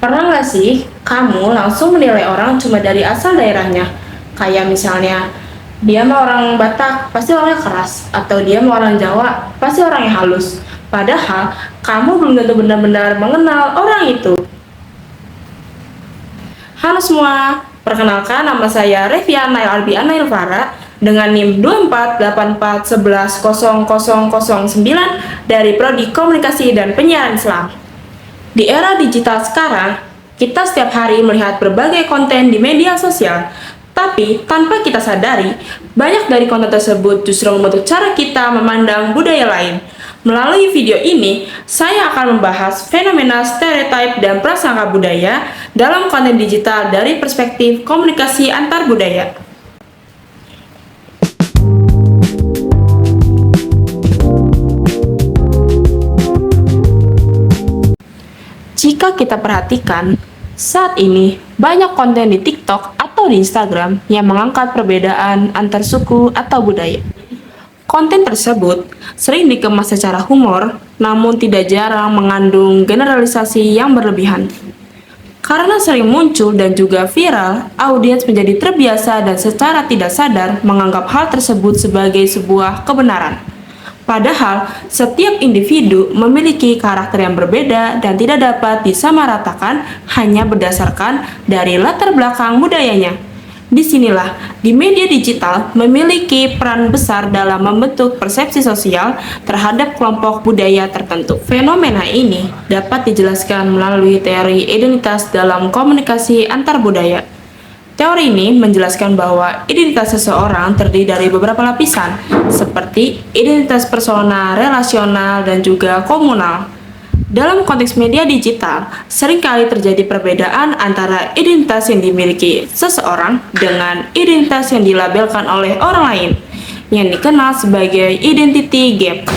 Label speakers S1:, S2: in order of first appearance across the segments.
S1: Pernah nggak sih kamu langsung menilai orang cuma dari asal daerahnya? Kayak misalnya, dia mah orang Batak, pasti orangnya keras. Atau dia mah orang Jawa, pasti orangnya halus. Padahal, kamu belum tentu benar-benar mengenal orang itu. Halo semua, perkenalkan nama saya Reviana Nail Albiana Ilvara dengan NIM 2484110009 dari Prodi Komunikasi dan Penyiaran Islam. Di era digital sekarang, kita setiap hari melihat berbagai konten di media sosial. Tapi, tanpa kita sadari, banyak dari konten tersebut justru membentuk cara kita memandang budaya lain. Melalui video ini, saya akan membahas fenomena stereotip dan prasangka budaya dalam konten digital dari perspektif komunikasi antar budaya. Jika kita perhatikan, saat ini banyak konten di TikTok atau di Instagram yang mengangkat perbedaan antar suku atau budaya. Konten tersebut sering dikemas secara humor, namun tidak jarang mengandung generalisasi yang berlebihan. Karena sering muncul dan juga viral, audiens menjadi terbiasa dan secara tidak sadar menganggap hal tersebut sebagai sebuah kebenaran. Padahal, setiap individu memiliki karakter yang berbeda dan tidak dapat disamaratakan hanya berdasarkan dari latar belakang budayanya. Disinilah, di media digital memiliki peran besar dalam membentuk persepsi sosial terhadap kelompok budaya tertentu. Fenomena ini dapat dijelaskan melalui teori identitas dalam komunikasi antar budaya. Teori ini menjelaskan bahwa identitas seseorang terdiri dari beberapa lapisan, seperti identitas personal, relasional, dan juga komunal. Dalam konteks media digital, seringkali terjadi perbedaan antara identitas yang dimiliki seseorang dengan identitas yang dilabelkan oleh orang lain, yang dikenal sebagai identity gap.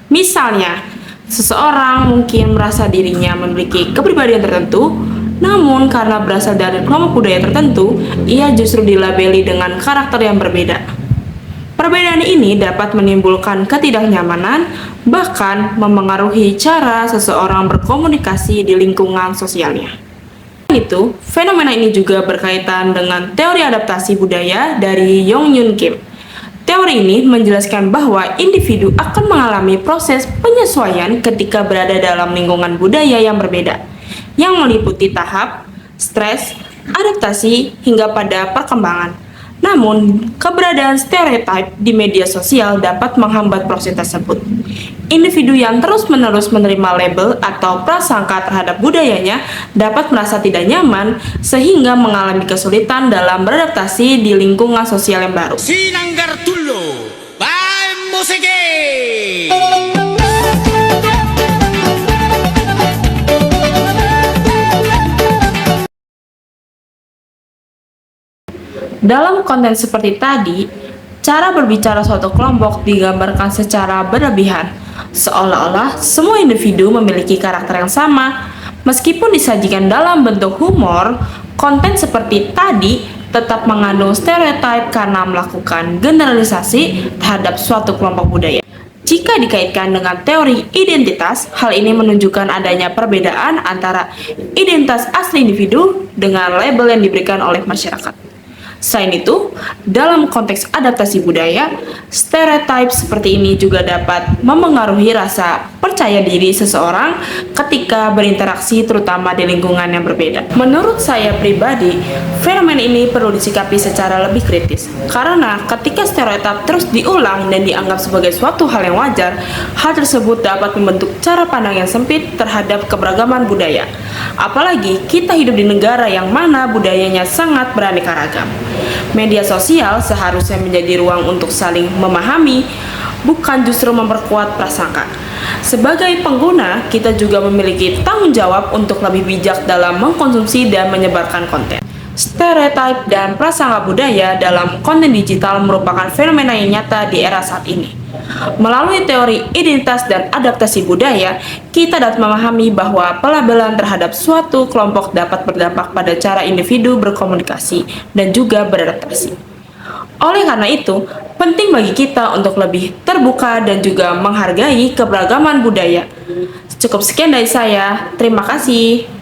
S1: Misalnya, seseorang mungkin merasa dirinya memiliki kepribadian tertentu, namun karena berasal dari kelompok budaya tertentu, ia justru dilabeli dengan karakter yang berbeda. Perbedaan ini dapat menimbulkan ketidaknyamanan, bahkan memengaruhi cara seseorang berkomunikasi di lingkungan sosialnya. Selain itu, fenomena ini juga berkaitan dengan teori adaptasi budaya dari Yong Yun Kim. Teori ini menjelaskan bahwa individu akan mengalami proses penyesuaian ketika berada dalam lingkungan budaya yang berbeda, yang meliputi tahap, stres, adaptasi, hingga pada perkembangan. Namun, keberadaan stereotip di media sosial dapat menghambat proses tersebut. Individu yang terus-menerus menerima label atau prasangka terhadap budayanya dapat merasa tidak nyaman sehingga mengalami kesulitan dalam beradaptasi di lingkungan sosial yang baru.
S2: Sinanggar Tullo, vamos again!
S1: Dalam konten seperti tadi, cara berbicara suatu kelompok digambarkan secara berlebihan, seolah-olah semua individu memiliki karakter yang sama. Meskipun disajikan dalam bentuk humor, konten seperti tadi tetap mengandung stereotip karena melakukan generalisasi terhadap suatu kelompok budaya. Jika dikaitkan dengan teori identitas, hal ini menunjukkan adanya perbedaan antara identitas asli individu dengan label yang diberikan oleh masyarakat. Selain itu, dalam konteks adaptasi budaya, stereotip seperti ini juga dapat memengaruhi rasa percaya diri seseorang ketika berinteraksi terutama di lingkungan yang berbeda. Menurut saya pribadi, fenomena ini perlu disikapi secara lebih kritis. Karena ketika stereotip terus diulang dan dianggap sebagai suatu hal yang wajar, hal tersebut dapat membentuk cara pandang yang sempit terhadap keberagaman budaya. Apalagi kita hidup di negara yang mana budayanya sangat beraneka ragam. Media sosial seharusnya menjadi ruang untuk saling memahami, bukan justru memperkuat prasangka. Sebagai pengguna, kita juga memiliki tanggung jawab untuk lebih bijak dalam mengkonsumsi dan menyebarkan konten. Stereotip dan prasangka budaya dalam konten digital merupakan fenomena yang nyata di era saat ini. Melalui teori identitas dan adaptasi budaya, kita dapat memahami bahwa pelabelan terhadap suatu kelompok dapat berdampak pada cara individu berkomunikasi dan juga beradaptasi. Oleh karena itu, penting bagi kita untuk lebih terbuka dan juga menghargai keberagaman budaya. Cukup sekian dari saya, terima kasih.